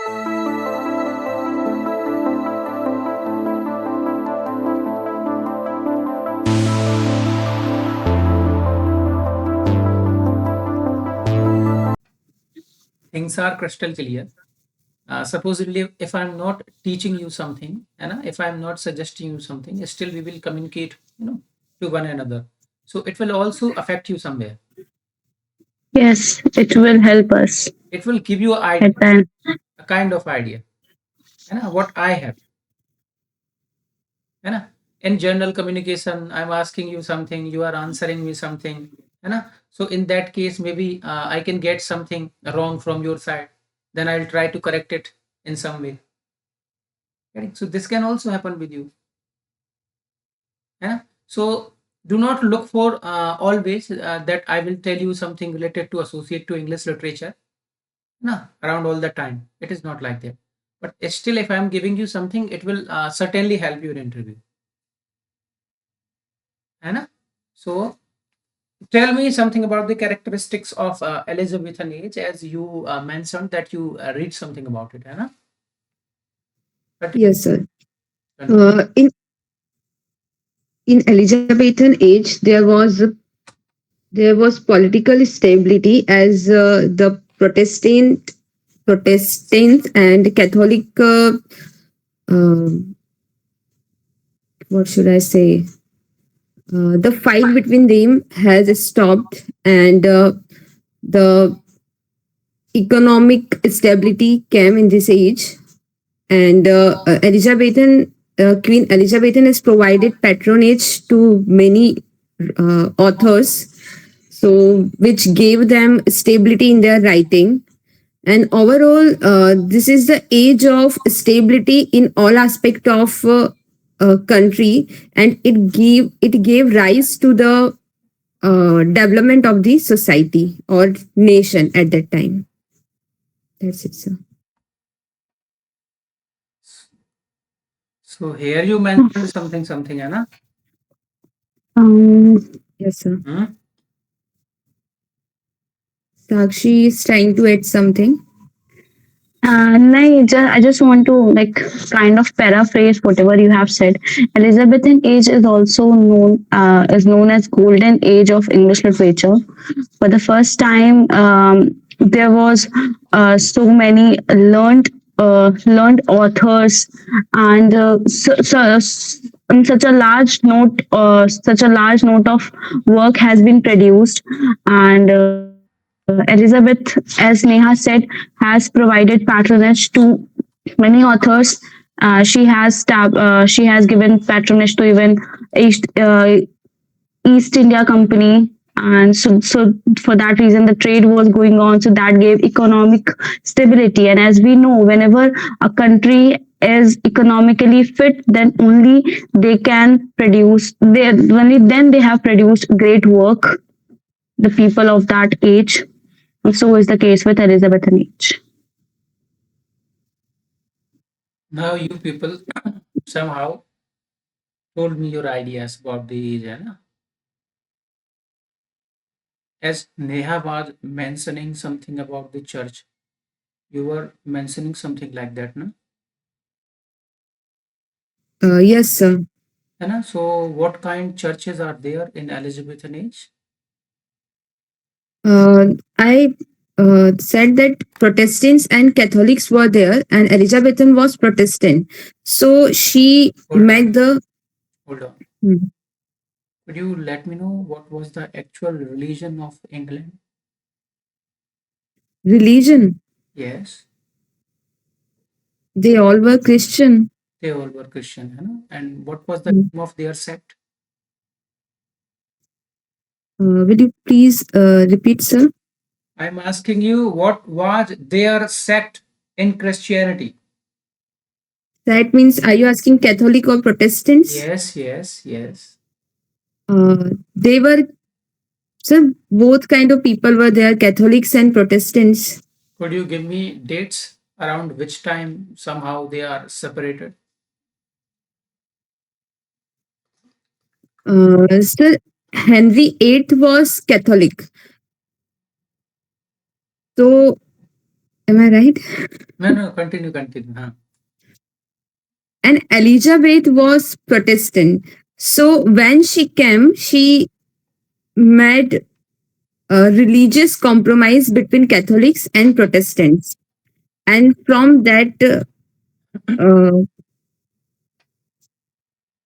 Things are crystal clear. Supposedly, if I'm not teaching you something, and if I'm not suggesting you something, still we will communicate, to one another. So it will also affect you somewhere. Yes, it will help us It will give you at time. a kind of idea, what I have. है ना? In general communication, I'm asking you something, you are answering me something, है ना? So in that case, maybe I can get something wrong from your side. Then I'll try to correct it in some way. Right? So this can also happen with you. Yeah? So do not look for always that I will tell you something related to associate to English literature. No, around all the time. It is not like that. But still, if I'm giving you something, it will certainly help you in interview. है ना? So tell me something about the characteristics of Elizabethan age, as you mentioned that you read something about it, Anna. But Yes, sir. continue. In Elizabethan age, there was political stability as the Protestants and Catholic. Uh, what should I say? The fight between them has stopped, and the economic stability came in this age. And Queen Elizabethan has provided patronage to many authors, so which gave them stability in their writing. And overall, this is the age of stability in all aspect of country, and it gave rise to the development of the society or nation at that time. That's it, sir. So here you mentioned something, Anna. Um, Yes, sir. Hmm? Sakshi is trying to add something. I just want to like kind of paraphrase whatever you have said. Elizabethan age is also known as golden age of English literature. For the first time, there was so many learned authors, and such a large note of work has been produced, and Elizabeth, as Neha said, has provided patronage to many authors. She has given patronage to even East, uh, East India Company, and so for that reason the trade was going on. So that gave economic stability. And as we know, whenever a country is economically fit, then only they can produce. They only then they have produced great work. The people of that age. And so is the case with Elizabethan age. Now you people somehow told me your ideas about the age, Anna. As Neha was mentioning something about the church, you were mentioning something like that, no? Yes, sir. Anna, so what kind churches are there in Elizabethan age? I said that Protestants and Catholics were there, and Elizabethan was Protestant. So she Hold on, met the hold on. hmm, Could you let me know what was the actual religion of England? religion. Yes, They all were Christian. they all were Christian, and what was the Hmm. name of their sect? Will you please repeat, sir? I'm asking you, what was their sect in Christianity? That means, are you asking Catholic or Protestants? Yes, yes, yes. They were, sir, both kind of people were there, Catholics and Protestants. Could you give me dates around which time somehow they are separated? Sir, Henry VIII was Catholic. So Am I right? No, no, continue, continue. Huh? And Elizabeth was Protestant. So when she came, she made a religious compromise between Catholics and Protestants. And from that,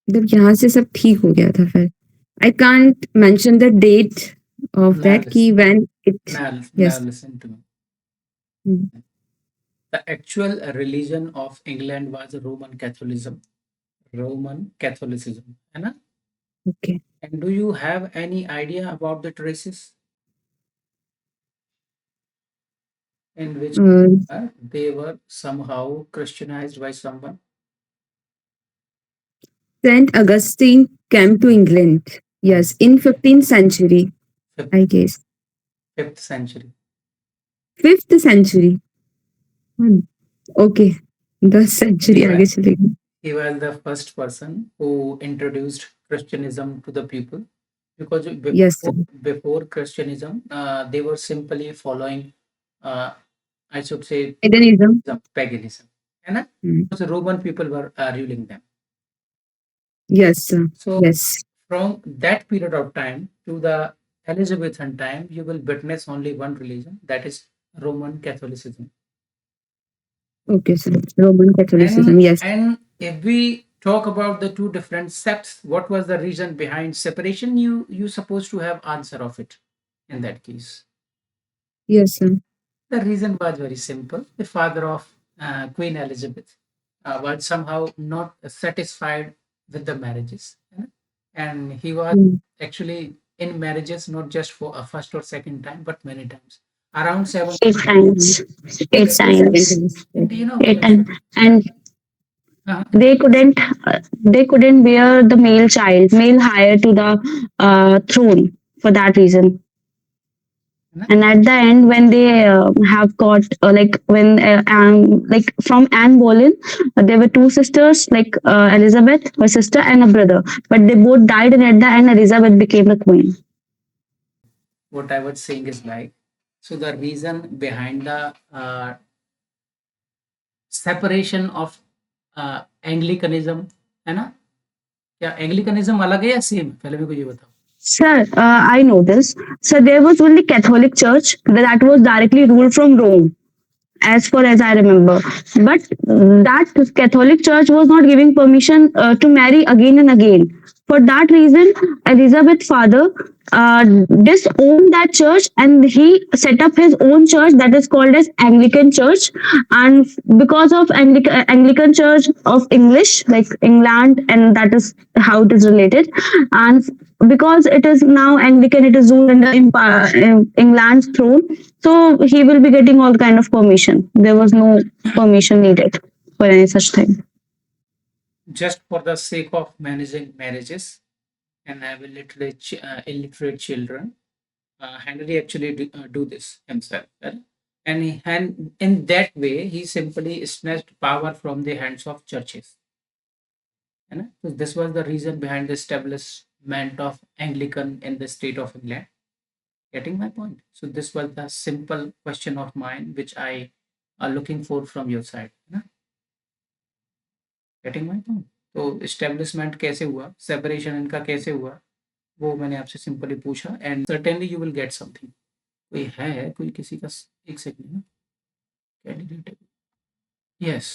मतलब यहाँ से सब ठीक हो गया था फिर. I can't mention the date of Now that key listen. when it. Now Yes. listen to me. Mm. The actual religion of England was Roman Catholicism. Roman Catholicism. है ना? Okay. And do you have any idea about the traces in which Uh, they were somehow Christianized by someone? Saint Augustine came to England. Yes, in 15th century, Fifth, I guess. fifth century. 5th century. Hmm. Okay. 10 century He आगे was, चलेगी. he was the first person who introduced Christianism to the people because Yes, sir. before Christianism, they were simply following, uh, I should say, Paganism. the paganism. And Hmm. the Roman people were ruling them. Yes, sir. So Yes. from that period of time to the Elizabethan time, you will witness only one religion, that is Roman Catholicism. Okay, sir. Roman Catholicism. Yes. And if we talk about the two different sects, what was the reason behind separation? You supposed to have answer of it in that case. Yes, sir. The reason was very simple. The father of Queen Elizabeth was somehow not satisfied with the marriages, and he was Hmm. actually in marriages not just for a first or second time, but many times, around seven. Eight Hmm. times. Eight First and second times. times. And you know, Eight times. And uh, they couldn't they couldn't bear the male heir to the throne for that reason. And at the end, when they have got like when like from Anne Boleyn, there were two sisters, like Elizabeth, her sister, and a brother, but they both died, and at the end, Elizabeth became the queen. what I was saying is like, so the reason behind the separation of Anglicanism, है ना? क्या एंग्लिकनिज्म अलग है या same? पहले मेरे को ये बताओ. Sir, I know this. So there was only Catholic Church that was directly ruled from Rome, as far as I remember. But that Catholic Church was not giving permission to marry again and again. For that reason, Elizabeth's father disowned that church and he set up his own church that is called as Anglican Church. And because of Anglican Church of English, like England, and that is how it is related. And because it is now Anglican, it is ruled under England's throne. So he will be getting all kind of permission. There was no permission needed for any such thing. Just for the sake of managing marriages and have illiterate children, Henry actually do this himself. Well, and in that way, he simply snatched power from the hands of churches. है ना? So this was the reason behind the establishment of Anglican in the state of England. Getting my point? So this was the simple question of mine, which I are looking for from your side. है ना? Getting my point? तो establishment कैसे हुआ, separation इनका कैसे हुआ, वो मैंने आपसे सिंपली पूछा and certainly you will get something. कोई है कोई किसी का एक सेकंड ना candidate. Yes,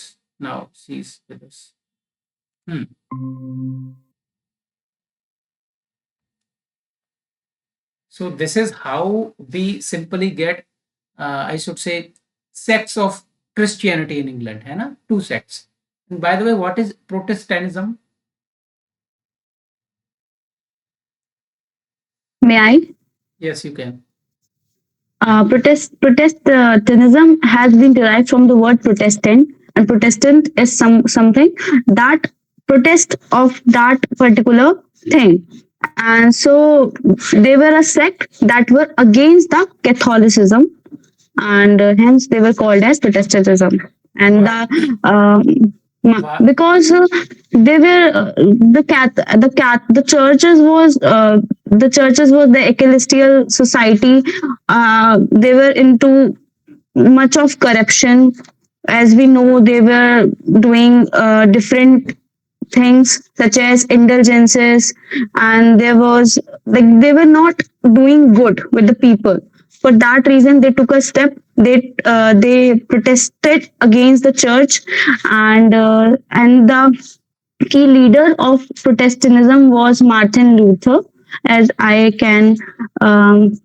now she's with us. Hmm. So this is how we simply get, I should say, sects of Christianity in England, है ना? Two sects. And by the way, what is Protestantism? May I? Yes, you can. Protestantism has been derived from the word Protestant, and Protestant is something that protest of that particular thing. And so they were a sect that were against the Catholicism, and hence they were called as Protestantism. And Why? Why? because they were the churches was the ecclesiastical society. They were into much of corruption. As we know, they were doing different things such as indulgences, and there was like they were not doing good with the people. For that reason, they took a step. They protested against the church, and the key leader of Protestantism was Martin Luther, as I can um,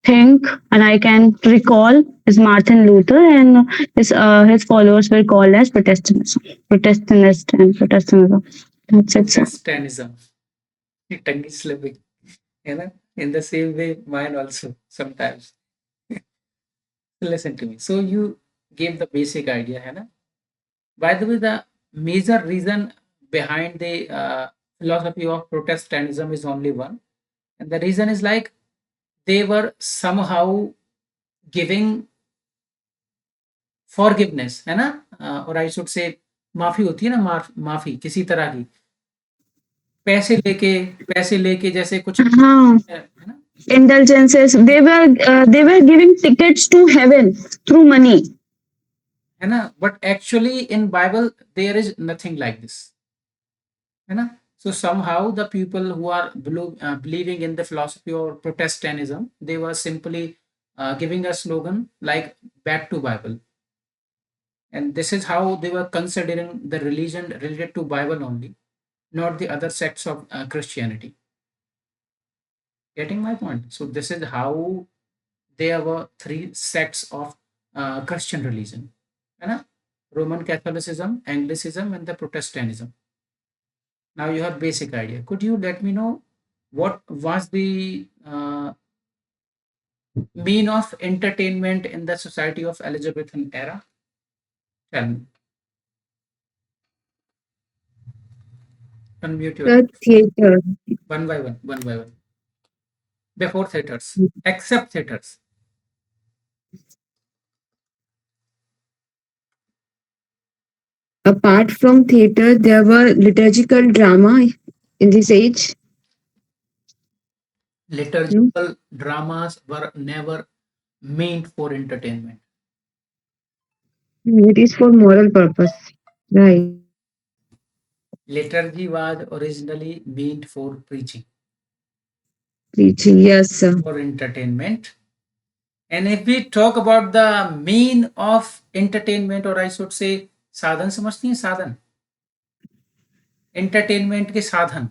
think and I can recall is Martin Luther, and his followers were called as Protestantism, Protestantist, and Protestantism. That's it, sir. Protestantism. Tongue is slipping. You know, in the same way, mine also sometimes. Listen to me. So you gave the basic idea, है ना? By the way, the major reason behind the philosophy of Protestantism is only one, and the reason is like they were somehow giving forgiveness, है ना? और I should say माफी होती है ना, माफी किसी तरह की पैसे लेके पैसे लेके जैसे कुछ हाँ, है ना? indulgences. They were giving tickets to heaven through money. है ना? But actually in Bible there is nothing like this, है ना? So somehow the people who are believing in the philosophy or Protestantism, they were simply giving a slogan like back to Bible, and this is how they were considering the religion related to Bible only, not the other sects of Christianity. Getting my point? So this is how there were three sects of Christian religion, है ना? Roman Catholicism, Anglicanism, and the Protestantism. Now you have basic idea. Could you let me know what was the mean of entertainment in the society of Elizabethan era? Tell me. Unmute The yourself. theater. One by one. One by one. Before theaters, except theaters. Apart from theater, there were liturgical drama in this age. No? Liturgical dramas were never meant for entertainment. It is for moral purpose. Right. Liturgy was originally meant for preaching, Preaching. Yes, sir. for entertainment. And if we talk about the mean of entertainment, or I should say साधन, समझती हैं साधन, entertainment के साधन,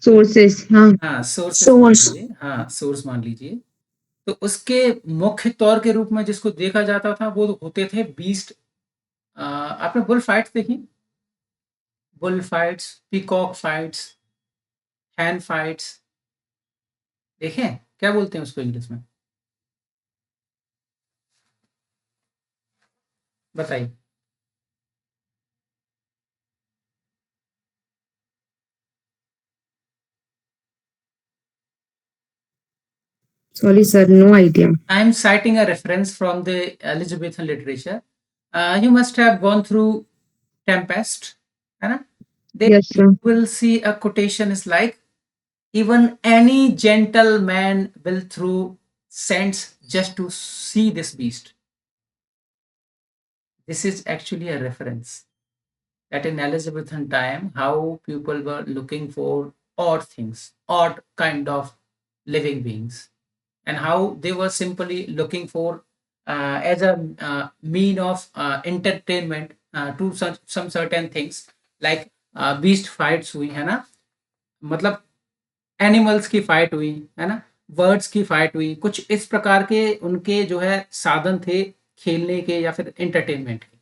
Sources. Huh? हाँ sources मान Source. लीजिए, हाँ सोर्स मान लीजिए, तो उसके मुख्य तौर के रूप में जिसको देखा जाता था वो होते थे बीस्ट। आपने बुल फाइट्स देखी? बुल फाइट्स, पीकॉक फाइट्स, हैन फाइट्स देखें? क्या बोलते हैं उसको इंग्लिश में, बताइए? Sorry, sir. No idea. I am citing a reference from the Elizabethan literature. You must have gone through Tempest, है ना? There Yes, you sir. will see a quotation is like, even any gentleman will throw cents just to see this beast. This is actually a reference that in Elizabethan time, how people were looking for odd things, odd kind of living beings, and how they were simply looking for as a mean of entertainment to some certain things like beast fights हुई है ना, मतलब animals की fight हुई है ना, birds की fight हुई, कुछ इस प्रकार के उनके जो है साधन थे खेलने के या फिर एंटरटेनमेंट के।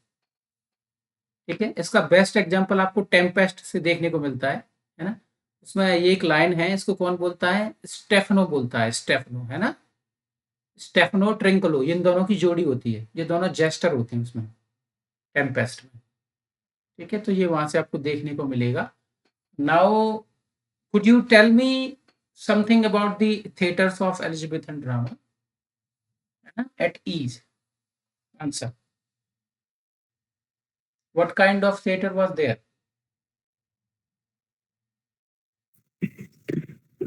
ठीक है, इसका बेस्ट एग्जांपल आपको टेम्पेस्ट से देखने को मिलता है ना? उसमें ये एक लाइन है, इसको कौन बोलता है? स्टेफनो बोलता है, स्टेफनो, है ना? स्टेफनो ट्रिंकलो, इन दोनों की जोड़ी होती है, ये दोनों जेस्टर होते हैं उसमें, टेम्पेस्ट में। ठीक है, तो ये वहां से आपको देखने को मिलेगा। Now could you tell me something about the theatres of Elizabethan drama, है ना? At is answer, what kind of theatre was there?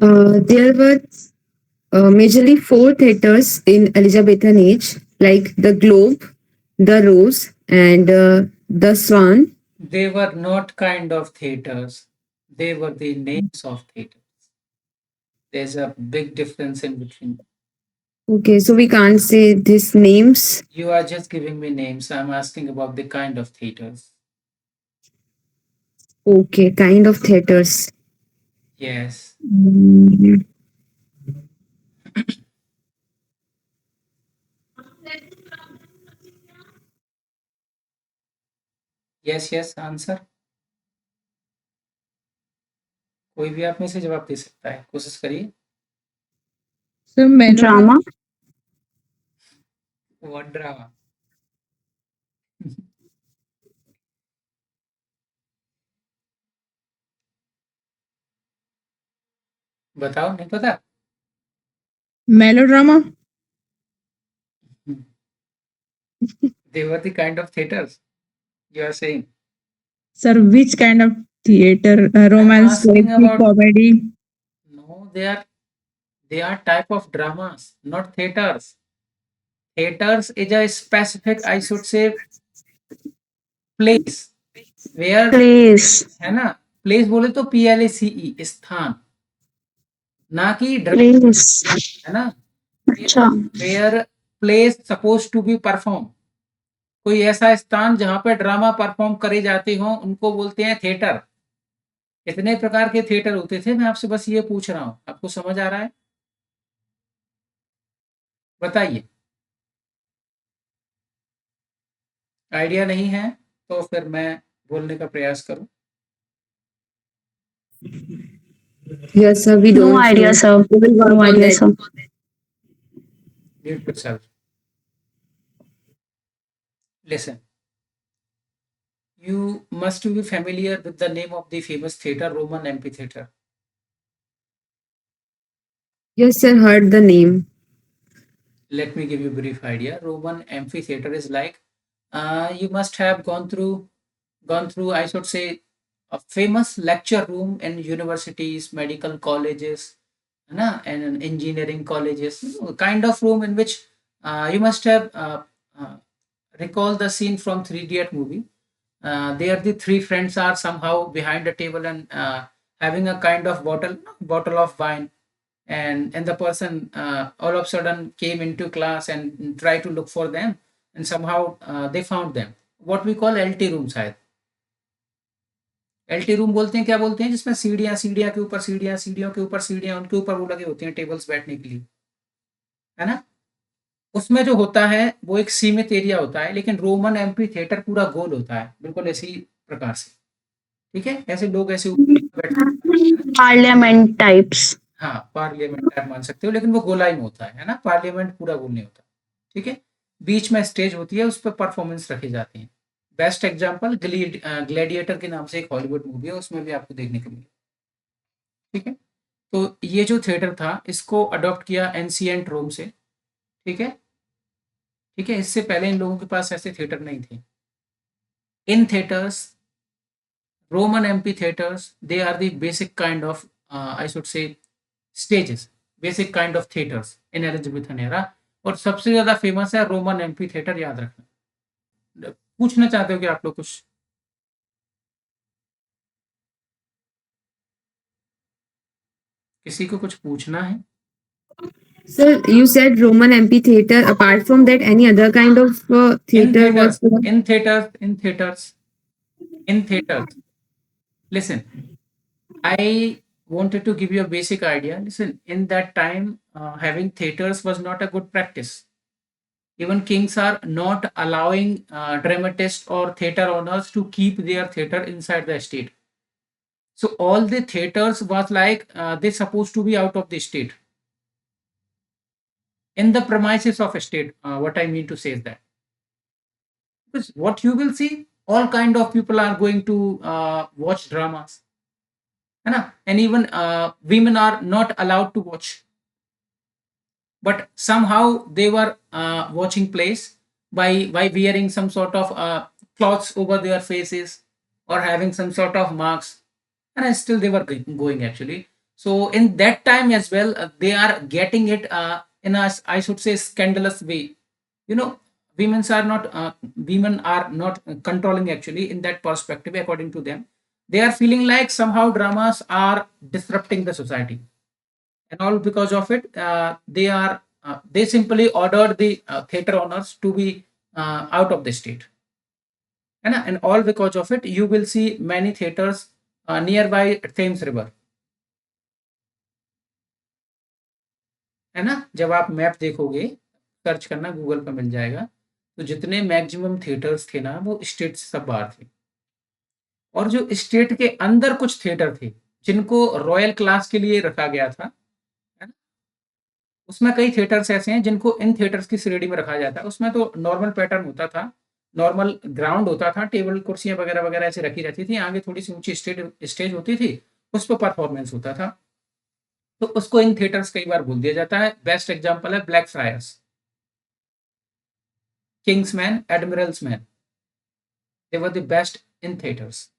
There were majorly four theaters in Elizabethan age, like the Globe, the Rose, and the Swan. They were not kind of theaters. They were the names of theaters. There's a big difference in between. Okay, so we can't say these names. You are just giving me names. I'm asking about the kind of theaters. Okay, kind of theaters. Yes. Mm, Yes, yes, answer कोई भी आप में से जवाब दे सकता है, कोशिश करिए। So melodrama. Drama. What drama? बताओ, नहीं पता? Melodrama. They were the kind of theaters you are saying. Sir, which kind of theater? I'm Romance, asking poetry, about. comedy. No, they are type of dramas, not theaters. Theaters is a specific, I should say, place where, Place. है ना, place बोले तो PLACE, स्थान, ना कि Place. है ना, अच्छा. Where place suppose to be perform. कोई ऐसा स्थान जहां पर ड्रामा परफॉर्म करे जाते हो उनको बोलते हैं थिएटर। कितने प्रकार के थिएटर होते थे, मैं आपसे बस ये पूछ रहा हूं, आपको समझ आ रहा है? बताइए। आइडिया नहीं है तो फिर मैं बोलने का प्रयास करूं। Yes, sir, we No don't idea, know. sir. We will No work on idea, that. sir. Mute yourself. Listen, you must be familiar with the name of the famous theater, Roman amphitheater. Yes, sir, heard the name. Let me give you a brief idea. Roman amphitheater is like, you must have gone through, I should say, a famous lecture room in universities, medical colleges, na, and in engineering colleges. Kind of room in which you must have recall the scene from 3 Idiot movie. There the three friends are somehow behind a table and having a kind of bottle of wine, and the person all of a sudden came into class and tried to look for them, and somehow they found them. What we call LT room शायद। LT room बोलते हैं, क्या बोलते हैं, जिसमें सीढ़ियाँ सीढ़ियाँ के ऊपर सीढ़ियाँ, सीढ़ियों के ऊपर सीढ़ियाँ, उनके ऊपर वो लगे होते हैं टेबल्स बैठने के लिए, है ना? उसमें जो होता है वो एक सीमित एरिया होता है, लेकिन रोमन एम्पी थिएटर पूरा गोल होता है, बिल्कुल इसी प्रकार से। ठीक है, ऐसे लोग ऐसे ऊपर बैठते हैं, है ना? Parliament types. हाँ, पार्लियामेंट आप मान सकते हो, लेकिन वो गोलाई में होता है ना, पार्लियामेंट पूरा गोल नहीं होता। ठीक है, बीच में स्टेज होती है, उस पर परफॉर्मेंस रखे जाते हैं। बेस्ट एग्जाम्पल ग्लैडिएटर के नाम से एक हॉलीवुड मूवी है, उसमें भी आपको देखने को मिले। ठीक है, तो ये जो थिएटर था इसको अडॉप्ट किया एंशिएंट रोम से। ठीक है, ठीक है, इससे पहले इन लोगों के पास ऐसे थिएटर नहीं थे। In theatres, Roman amphitheatres, they are the basic kind of, I should say, stages, basic kind of theatres in Elizabethan era. और सबसे ज्यादा फेमस है रोमन एम्पी थिएटर, याद रखना। पूछना चाहते हो कि आप लोग कुछ? किसी को कुछ पूछना है? Sir, you said Roman amphitheater. Apart from that, any other kind of in theater theatres, was there? In theatres, in theatres, in theatres, listen, I wanted to give you a basic idea. Listen, in that time, having theaters was not a good practice. Even kings are not allowing dramatists or theater owners to keep their theater inside the state. So all the theaters was like they supposed to be out of the state, in the premises of a state. What I mean to say is that, because what you will see, all kind of people are going to watch dramas, है ना? And even women are not allowed to watch, but somehow they were watching plays by wearing some sort of cloths over their faces or having some sort of marks, and still they were going actually. So in that time as well, they are getting it in a, I should say, scandalous way. You know, women are not controlling actually in that perspective. According to them, they are feeling like somehow dramas are disrupting the society, and all because of it. They simply ordered the theater owners to be out of the state, and all because of it. You will see many theaters nearby Thames River, है ना? जब आप map देखोगे, search करना Google पे मिल जाएगा, तो जितने मैक्सिमम थिएटर्स थे ना, वो स्टेट से सब बाहर थे। और जो स्टेट के अंदर कुछ थिएटर थे, जिनको रॉयल क्लास के लिए रखा गया था, है ना? उसमें कई थिएटर्स ऐसे हैं जिनको इन थिएटर्स की श्रेणी में रखा जाता है। उसमें तो नॉर्मल पैटर्न होता था, नॉर्मल ग्राउंड होता था, टेबल कुर्सियाँ वगैरह-वगैरह ऐसे रखी रहती थी, आगे थोड़ी-सी ऊँची स्टेज होती थी, उस पे परफॉर्मेंस होता था। तो उसको इन थिएटर्स कई बार बोल दिया जाता है। बेस्ट एग्जांपल है Blackfriars, King's Men, Admiral's Men, they were the best in theatres.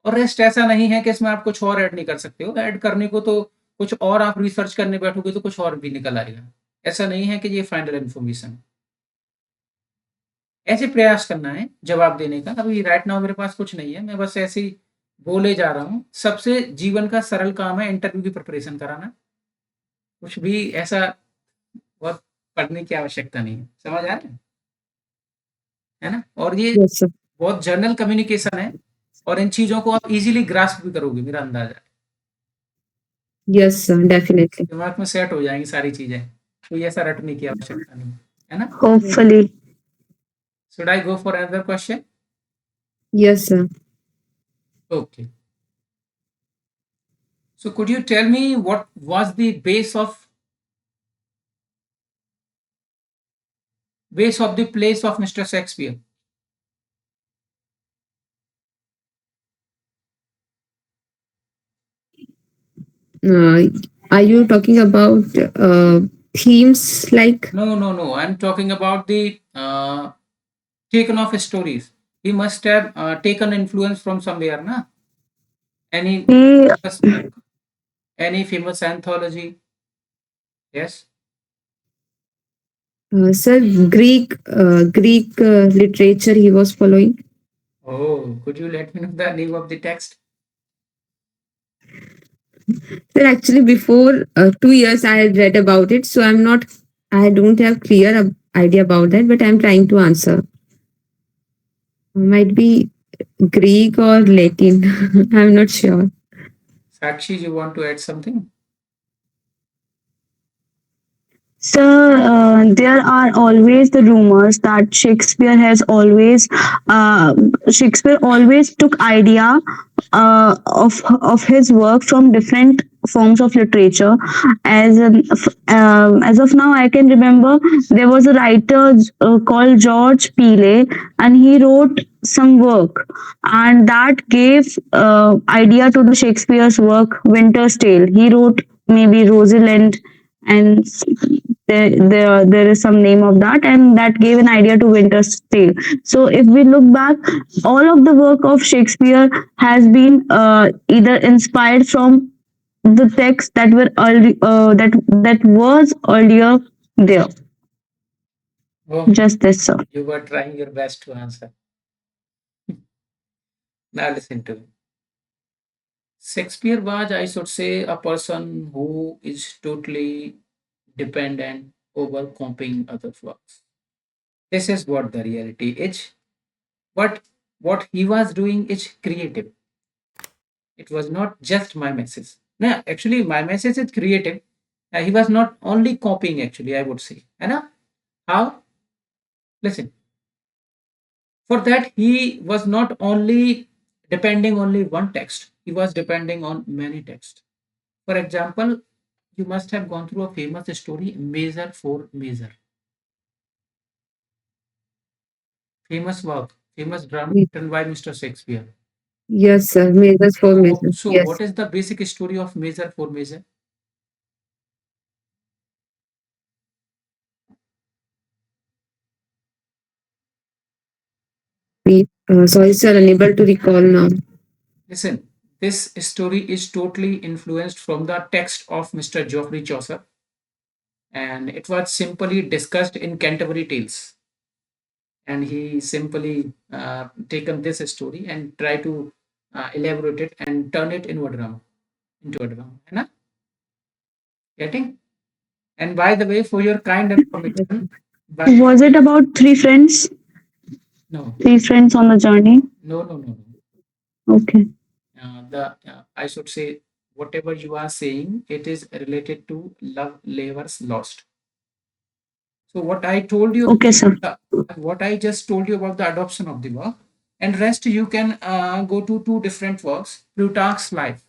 और रेस्ट ऐसा नहीं है कि इसमें आप कुछ और ऐड नहीं कर सकते हो, ऐड करने को तो कुछ और आप रिसर्च करने बैठोगे तो कुछ और भी निकल आएगा। ऐसा नहीं है कि ये फाइनल इन्फॉर्मेशन। ऐसे प्रयास करना है जवाब देने का। अभी राइट नाउ मेरे पास कुछ नहीं है, मैं बस ऐसे ही बोले जा रहा हूँ। सबसे जीवन का सरल काम है इंटरव्यू की प्रिपरेशन कराना। कुछ भी ऐसा बहुत पढ़ने की आवश्यकता नहीं है। समझ आ रहा है ना? और ये Yes, sir. बहुत जर्नल कम्युनिकेशन है, और इन चीज़ों को आप इज़िली ग्रास्प भी करोगे, मेरा अंदाज़ा है। Yes, sir. Definitely. दिमाग में सेट हो जाएँगी सारी चीज़ें, कोई ऐसा रटने की आवश्यकता नहीं, है ना? Hopefully. Should I go for another question? Yes, sir. Okay. So could you tell me what was the base of the plays of Mr. Shakespeare? Uh, are you talking about themes like? No, no, no. I'm talking about the taken off stories. He must have taken influence from somewhere, na? Any He famous book, any famous anthology? Yes. Sir, Greek literature he was following. Oh, could you let me know the name of the text? Sir, actually, before 2 years I had read about it, so I don't have clear idea about that, but I'm trying to answer. Might be Greek or Latin. I'm not sure. Sakshi, you want to add something? So there are always the rumors that Shakespeare always took idea of his work from different forms of literature. As of now, I can remember there was a writer called George Peele, and he wrote some work, and that gave idea to the Shakespeare's work Winter's Tale. He wrote maybe Rosalind, and there is some name of that, and that gave an idea to Winter's Tale. So if we look back, all of the work of Shakespeare has been either inspired from the texts that were that was earlier there. Oh, Just this, sir. you were trying your best to answer. Now listen to me. Shakespeare was, I should say, a person who is totally dependent over copying other works. This is what the reality is. But what he was doing is creative. It was not just my message. No, actually, my message is creative. He was not only copying, actually, I would say. And how? Listen, for that, he was not only depending only one text, he was depending on many texts. For example, you must have gone through a famous story, Measure for Measure. Famous work, famous drama written by Mr. Shakespeare. Yes, sir. Measures for So, measures. so Yes. what is the basic story of Measure for Measure? Sorry, sir. Unable to recall now. Listen, This story is totally influenced from the text of Mr. Geoffrey Chaucer, and it was simply discussed in Canterbury Tales. And he simply taken this story and try to elaborate it and turn it into a drama. है ना? Getting? And by the way, for your kind information, but Was it about three friends? no, Three friends on the journey? no. Okay. The I should say whatever you are saying, it is related to love labors lost. So what I told you, Okay, sir. uh, what I just told you about the adoption of the work, and rest you can go to two different works. Plutarch's life.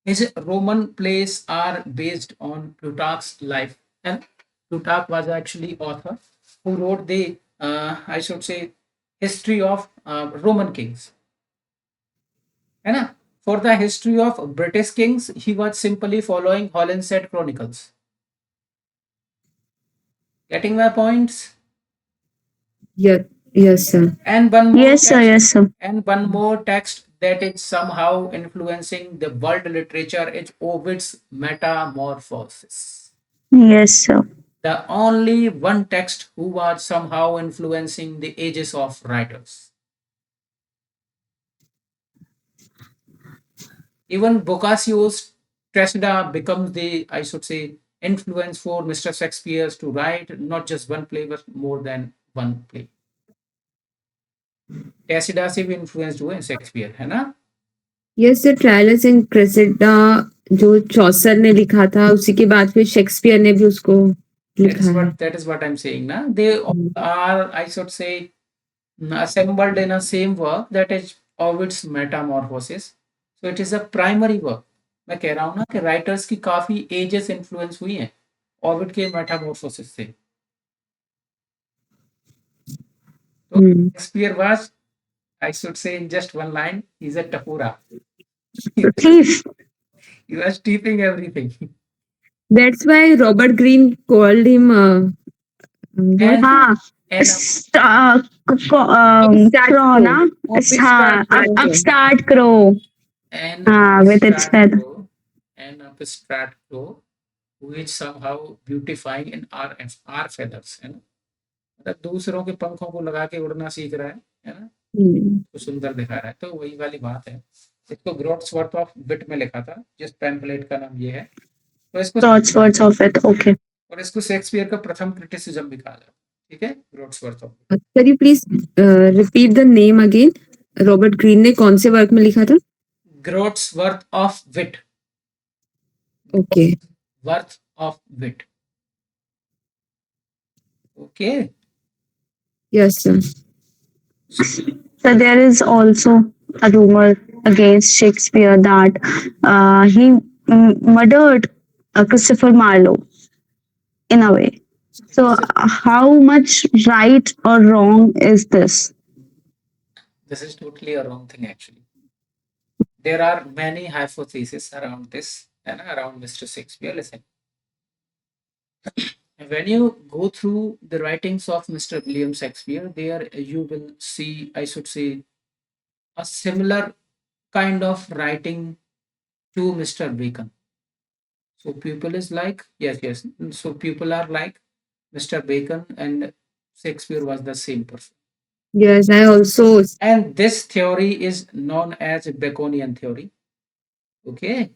His Roman plays are based on Plutarch's life, and Plutarch was actually author who wrote the I should say history of Roman kings. है ना? For the history of British kings, he was simply following Hollinshed's chronicles. Getting my points? Yeah, yes, sir. And one more Yes, sir. text, Yes, sir. that is somehow influencing the world literature is Ovid's Metamorphosis. Yes, sir. The only one text who was somehow influencing the ages of writers. Even Boccaccio's Cressida becomes the, I should say, influence for Mr. Shakespeare to write not just one play but more than one play. Cressida से भी influenced हुए Shakespeare है ना? Yes sir, ट्रायलस and Cressida जो चौसर ने लिखा था, उसी के बाद फिर शेक्सपियर ने भी उसको लिखा है. That is what I'm saying. Na? They all are, I should say, assembled in a same work that is Ovid's Metamorphosis. So it is a primary work. मैं कह रहा हूँ ना कि राइटर्स की काफी एजेस इन्फ्लुएंस हुई हैं ओविड के मेटामॉर्फोसिस से. तो Shakespeare was, I should say in just one line, he's a tapura. Thief. He was steeping everything. That's why Robert Greene called him what? And हाँ. and Upstart crow Crow. ना. हाँ. Upstart Crow. Upstart crow. and हाँ, with its upstart feather. crow and upstart crow which somehow beautifying in our feathers है ना. मतलब दूसरों के पंखों को लगा के उड़ना सीख रहा है ना, तो सुंदर दिखा रहा है. तो वही वाली बात है. इसको ग्रोट्सवर्थ ऑफ विट में लिखा था, जिस पैम्पलेट का नाम ये है. तो इसको Thoughts, words of it. Okay. और इसको शेक्सपियर का प्रथम क्रिटिसिज्म भी कहा जाता है. ठीक है, Groatsworth of. Can you please repeat the name again? Robert Greene ने कौन से वर्क में लिखा था? Groatsworth of wit. Okay. Worth of wit. Okay. Yes sir. So there is also a rumor against Shakespeare that he murdered Christopher Marlowe in a way. So how much right or wrong is this? This is totally a wrong thing actually. There are many hypotheses around this and around Mr. Shakespeare. Listen, when you go through the writings of Mr. William Shakespeare, there you will see, I should say, a similar kind of writing to Mr. Bacon. So people is like, yes. So people are like Mr. Bacon and Shakespeare was the same person. Yes, I also. And this theory is known as Baconian theory. Okay.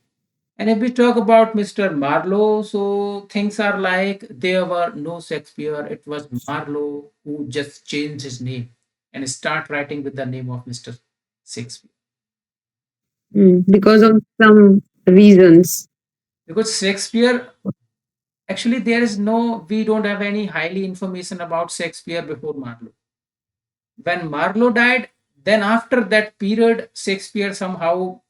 And if we talk about Mr. Marlowe, so things are like there were no Shakespeare. It was Marlowe who just changed his name and start writing with the name of Mr. Shakespeare. Because of some reasons. Because Shakespeare, actually, we don't have any highly information about Shakespeare before Marlowe. When Marlowe died, then after that period, Shakespeare somehow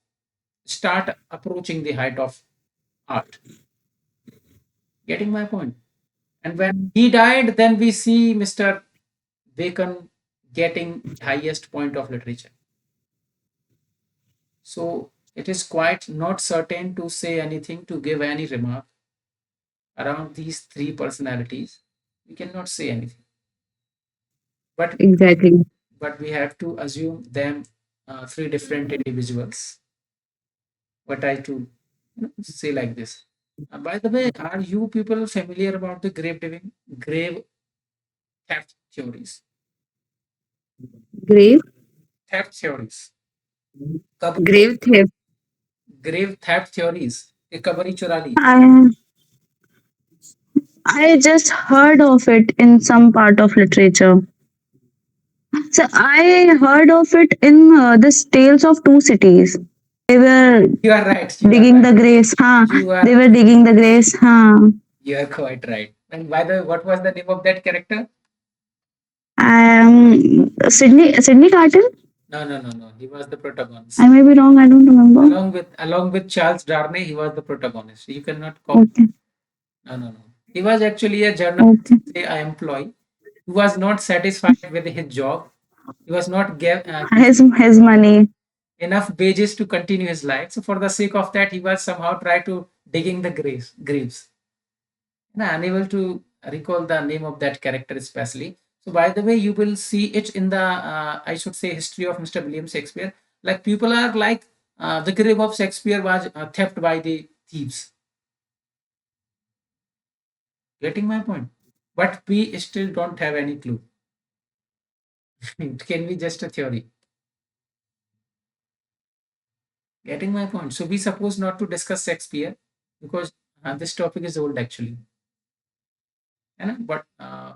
start approaching the height of art. Getting my point? And when he died, then we see Mr. Bacon getting the highest point of literature. So it is quite not certain to say anything, to give any remark around these three personalities. We cannot say anything. But Exactly. we have to assume them three different individuals. what I to say like this. By the way, are you people familiar about the grave theft theories? Grave, Theft theories. कब grave theft. grave theft theories कि कबरी चुरा ली. I just heard of it in some part of literature. So I heard of it in this Tales of Two Cities. They were You are right. You are digging right. the graves, huh? You They are were digging the graves, huh? you are quite right. And by the way, what was the name of that character? Sydney Carton? No, no, no, no. He was the I protagonist. may be wrong. I don't remember. Along with Charles Darnay, he was the protagonist. You cannot copy. Okay, No, no, no. He was actually a journalist, okay. a employee who was not satisfied with his job. He was not His money. enough wages to continue his life. So for the sake of that, he was somehow try to digging the graves. Unable to recall the name of that character especially. So by the way, you will see it in the I should say history of Mr. William Shakespeare. Like people are like the grave of Shakespeare was theft by the thieves. Getting my point? But we still don't have any clue. It can be just a theory. Getting my point? So we suppose not to discuss Shakespeare because this topic is old actually. But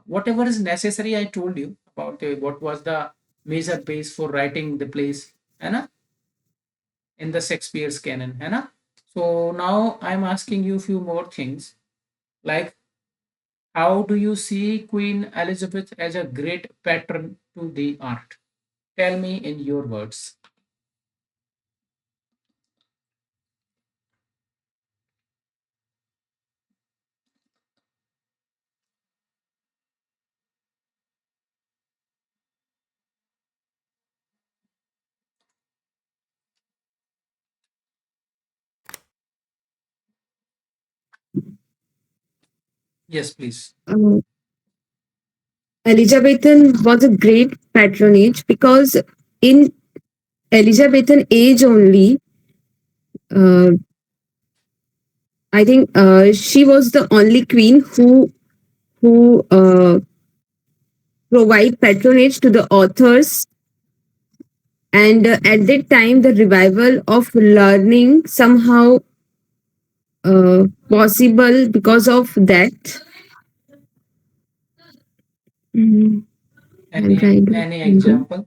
whatever is necessary, I told you about what was the major base for writing the plays in the Shakespeare's canon. So now I'm asking you a few more things like how do you see Queen Elizabeth as a great patron to the art? Tell me in your words. Yes, please. Uh, Elizabethan was a great patronage because in Elizabethan age only, uh, I think she was the only queen who provide patronage to the authors, and at that time the revival of learning somehow possible because of that. Mhm. I'm Any trying to any remember. example?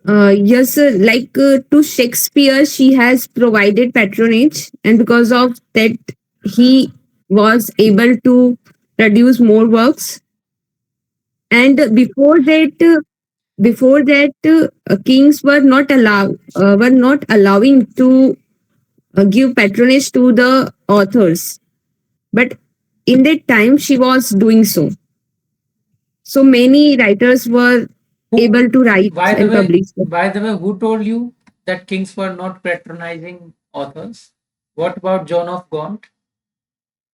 Yes, like to Shakespeare, she has provided patronage, and because of that, he was able to produce more works. And before that, kings were not allowing to give patronage to the authors. But in that time, she was doing so. So many writers were Who, able to write by the and way, publish. who told you that kings were not patronizing authors? What about John of Gaunt?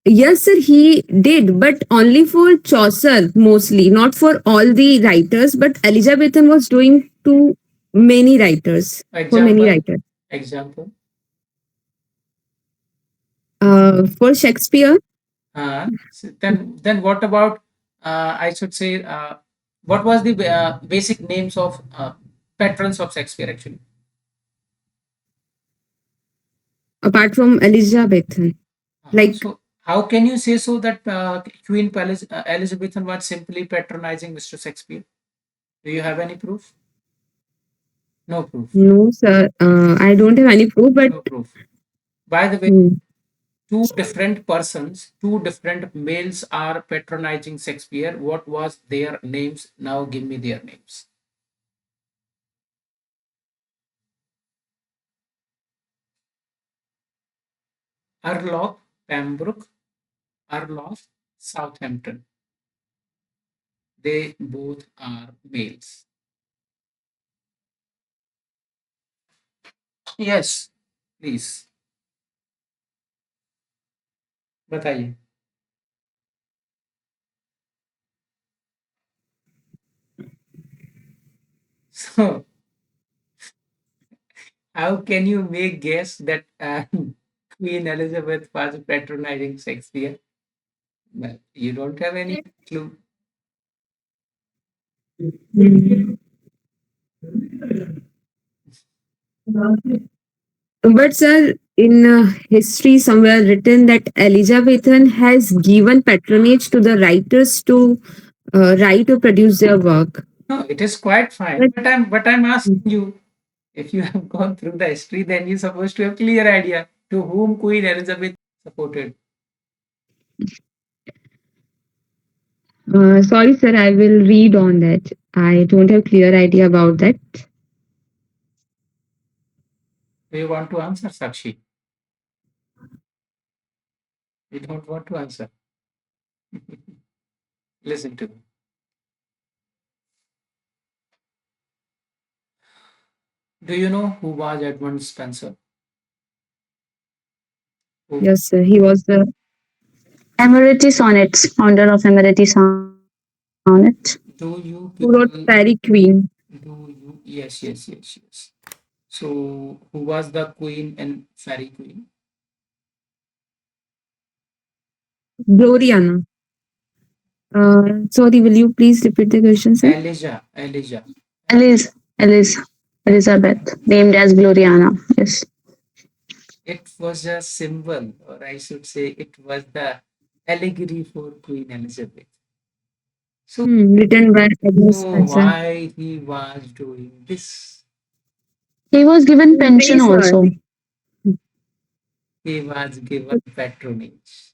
Yes, sir, he did, but only for Chaucer mostly, not for all the writers. But Elizabethan was doing to many writers, for many Example, writers. example. For Shakespeare, Then what about I should say what was the basic names of patrons of Shakespeare actually? apart from Elizabethan, like So how can you say so that Queen Elizabeth was simply patronizing Mr. Shakespeare? Do you have any proof? No proof. no, sir, I don't have any proof, but No proof. By the way, hmm, two different persons, two different males are patronizing Shakespeare. What was their names? Now give me their names. Arlock, Pembroke, Arloff, Southampton. They both are males. Yes, please बताइए. So how can you make guess that Queen Elizabeth was patronizing Shakespeare? Well, you don't have any clue. Mm. But sir, in history somewhere written that Elizabethan has given patronage to the writers to write or produce their work. No, it is quite fine. But But I'm asking you, if you have gone through the history, then you're supposed to have clear idea to whom Queen Elizabeth supported. sorry, sir, I will read on that. I don't have clear idea about that. Do you want to answer, Sakshi? You don't want to answer. Listen to me. Do you know who was Edmund Spencer? Who, Yes, sir. He was the Emirati Sonnets, founder of Emirati Sonnet. do you who wrote people Fairy Queen, do you yes, yes, yes, yes. So who was the queen and fairy queen? Gloriana. Sorry, will you please repeat the question, sir? Elijah. Elis, Elizabeth, named as Gloriana. Yes. It was a symbol, or I should say, it was the allegory for Queen Elizabeth. So, Written by Edmund Spencer. why he was doing this? He was given To pension praise her. also. He was given patronage.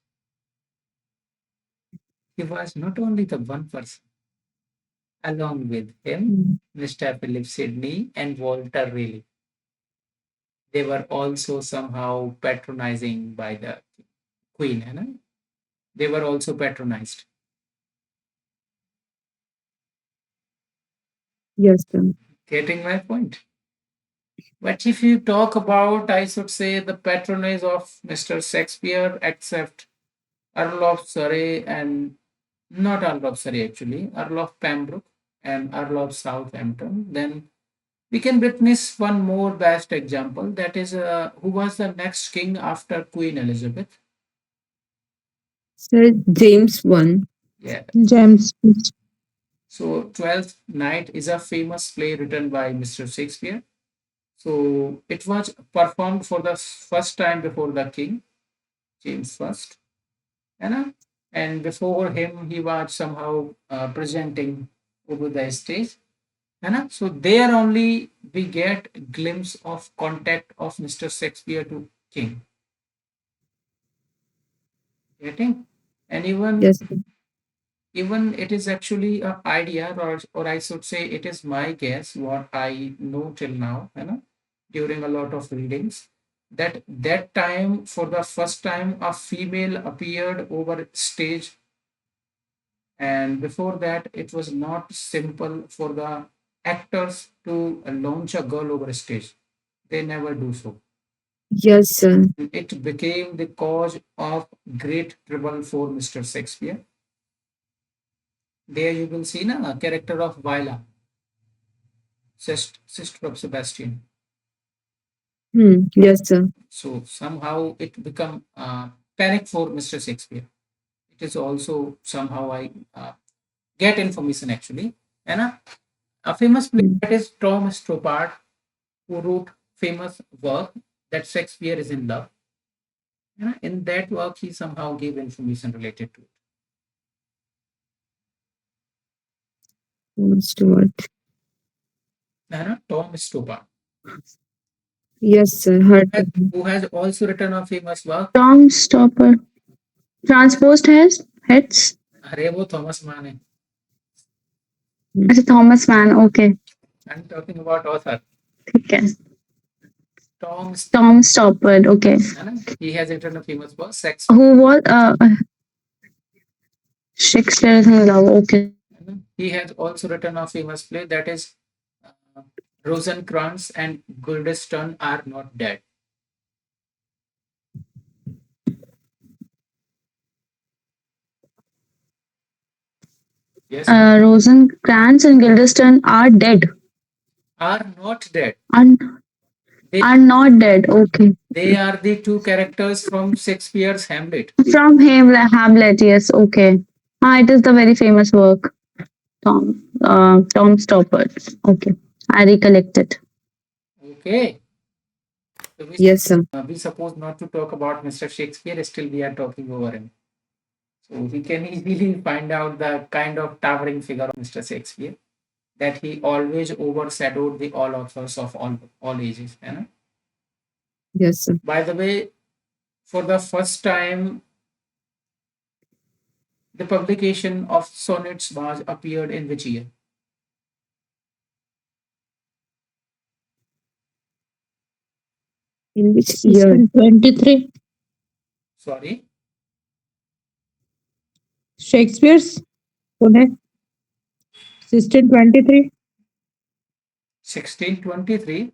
He was not only the one person, along with him, Hmm. Mr. Philip Sidney and Walter Raleigh. They were also somehow patronizing by the Queen. है ना? They were also patronized. Yes, sir. Getting my point? But if you talk about, I should say, the patronage of Mr. Shakespeare, except Earl of Surrey and not Earl of Surrey actually, Earl of Pembroke and Earl of Southampton, then we can witness one more best example. That is, who was the next king after Queen Elizabeth? Sir James one. Yeah. James. So, Twelfth Night is a famous play written by Mr. Shakespeare. So, it was performed for the first time before the king, James First. है ना? And before him, he was somehow presenting over the stage. है ना? So there only we get glimpse of contact of Mr. Shakespeare to king. Getting? And Yes, sir. even it is actually a idea, or I should say it is my guess, what I know till now, है ना? During a lot of readings, that that time for the first time a female appeared over stage, and before that it was not simple for the actors to launch a girl over stage. They never do so. Yes, sir. It became the cause of great trouble for Mr. Shakespeare. There you will see na, a character of Viola, sister of Sebastian. Yes, sir. So somehow it become panic for Mr. Shakespeare. It is also somehow I get information actually. And a famous play Hmm. that is Tom Stoppard, who wrote famous work that Shakespeare is in love. In that work, he somehow gave information related to it. Stewart. Tom Stoppard, Yes, sir. who Heard has, of him. who has also written a famous work. Tom Stopper. Transposed heads. अरे वो Thomas मान है. अच्छा Thomas man okay I'm talking about author ठीक है Tom. Tom स्टॉपर्ड okay He has written a famous work, Sex. Who was Shakespeare in love okay He has also written a famous play that is uh, Rosencrantz and Guildenstern are not dead. Yes, Rosencrantz and Guildenstern are dead are not dead. and They, Are not dead. Okay. they are the two characters from Shakespeare's Hamlet. From Hamlet, yes, okay. Ah, it is the very famous work. Tom Stoppard. Okay. I recollect it. Okay. So Yes, sir. we suppose not to talk about Mr. Shakespeare, still we are talking over him. So we can easily find out the kind of towering figure of Mr. Shakespeare, that he always overshadowed the all authors of all ages. You know? Yes, sir. By the way, for the first time, the publication of sonnets was appeared in which year? In which year? 1623. Sorry, Shakespeare's sonnet. 1623. 1623.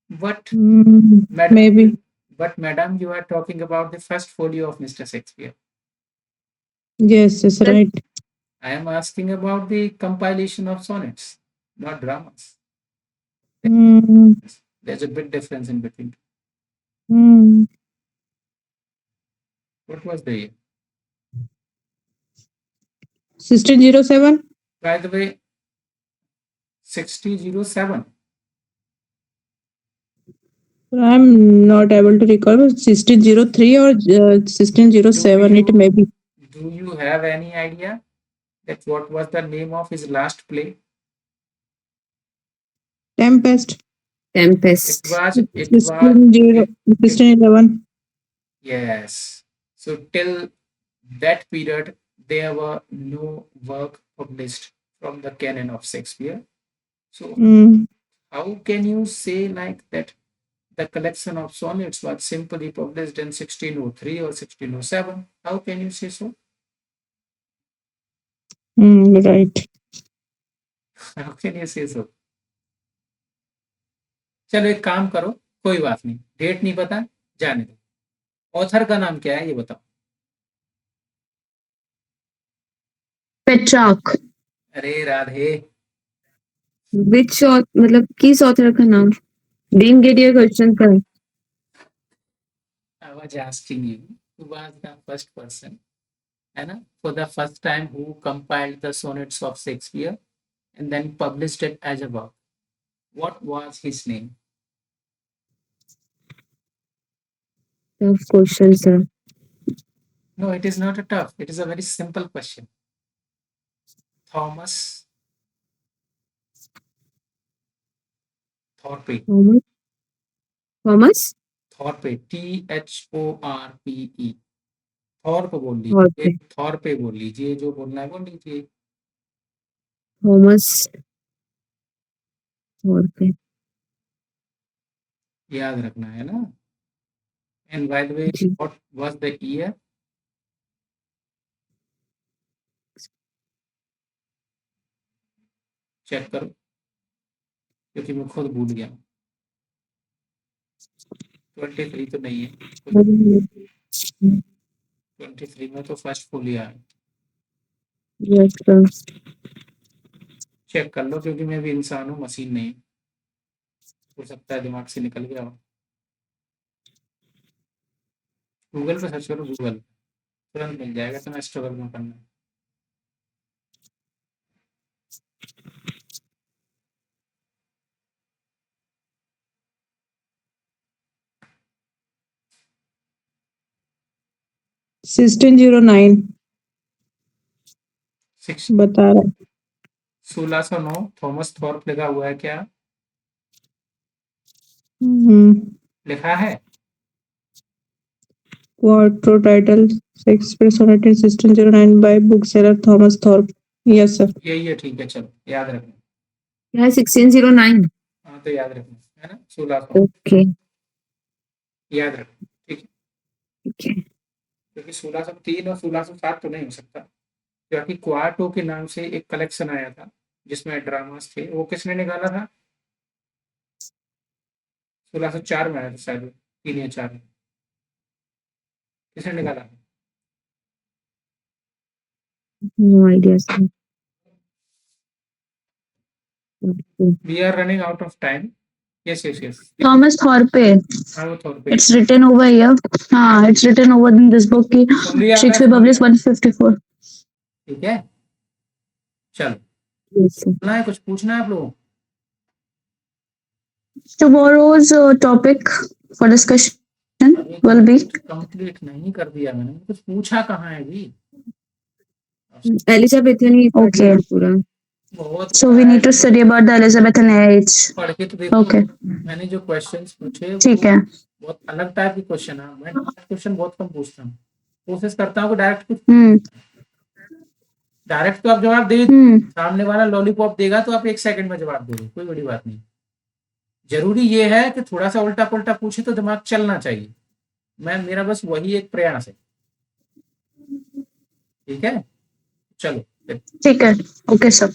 But Maybe. madam, but madam, you are talking about the first folio of Mr. Shakespeare. Yes, yes, right. I am asking about the compilation of sonnets, not dramas. Mm, There's a big difference in between. mm. What was the year? 1607. By the way, 6007. I'm not able to recall. 1603 or Do 1607. It may you be. do you have any idea that what was the name of his last play? Tempest. It Tempest. was it was 16, it, it 1611. yes. So till that period, there were no work published from the canon of Shakespeare. So Mm, how can you say like that the collection of sonnets was simply published in 1603 or 1607? How can you say so? right. How can you say so? चलो एक काम करो, कोई बात नहीं, date नहीं पता, जाने दो। ऑथर का नाम क्या है ये बताओ। Petrarch. अरे राधे, Which मतलब किस author का नाम? Didn't get your question, sir. I was asking you who was the first person, है ना, for the first time who compiled the sonnets of Shakespeare and then published it as a work. What was his name? Tough question, sir. No, it is not a tough. It is a very simple question. Thomas Thorpe. Thomas. Thomas. Thorpe. Thorpe. Thorpe बोल लीजिए, Thorpe. थॉर्पे बोल लीजिए, जो बोलना है बोल लीजिए। Thomas Thorpe. याद रखना है ना। And by the way, ji. What was the year? Check करो, क्योंकि मैं खुद भूल गया। 23 तो नहीं है, 23 में तो फर्स्ट फुल ईयर है। Yes, sir. चेक कर लो, क्योंकि मैं भी इंसान हूँ, मशीन नहीं। हो सकता है दिमाग से निकल गया हो। गूगल पे सर्च करो, गूगल तुरंत मिल जाएगा, तो मैं स्ट्रगल में करना। 1609. सिक्स बता रहा है. 1609 थॉमस थॉर्प लिखा हुआ है क्या? लिखा है? Quarto title Shakespeare Sonnet in 1609 by bookseller Thomas Thorpe. Yes, sir. यही है, ठीक है, चलो याद रखना। क्या है 1609? हाँ तो याद रखना है ना, 1600 Okay. याद रखना, ठीक है। Okay. क्योंकि 1603 और 1607 तो नहीं हो सकता, क्योंकि क्वार्टो के नाम से एक कलेक्शन आया था जिसमें ड्रामास थे, वो किसने निकाला था? 1604 में आया था शायद, 3 या 4 में। किसने निकाला था? No idea, sir. Okay. We are running out of time. Yes yes yes, Thomas Thorpe, हाँ वो थॉर्पे। it's written over here. हाँ, it's written over in this book कि सुन लिया आपने, शेक्सपियर सुन published लिया, 154. ठीक है। चलो, Yes, sir. सुना है, कुछ पूछना है आप लोगों को? Tomorrow's topic for discussion अभी will be कंप्लीट नहीं कर दिया मैंने, कुछ पूछा कहाँ है जी? एलिजाबेथन ही पढ़ okay. लिया पूरा। बहुत So बड़ा we है, need to study about the Elizabethan age. पढ़ के तो देखो। Okay, मैंने जो क्वेश्चंस पूछे ठीक वो है। बहुत अलग टाइप के क्वेश्चन है। मैं क्वेश्चन बहुत कम पूछता हूँ, कोशिश करता हूँ कि डायरेक्ट कुछ, हम्म डायरेक्ट तो आप जवाब दे, हम्म सामने वाला लॉलीपॉप देगा तो आप 1 सेकंड में जवाब दोगे, कोई बड़ी बात नहीं। जरूरी ये है कि थोड़ा सा उल्टा पुल्टा पूछे तो दिमाग चलना चाहिए। मेरा बस वही एक प्रयास है, ठीक है। चलो फिर। ठीक है, ओके सर।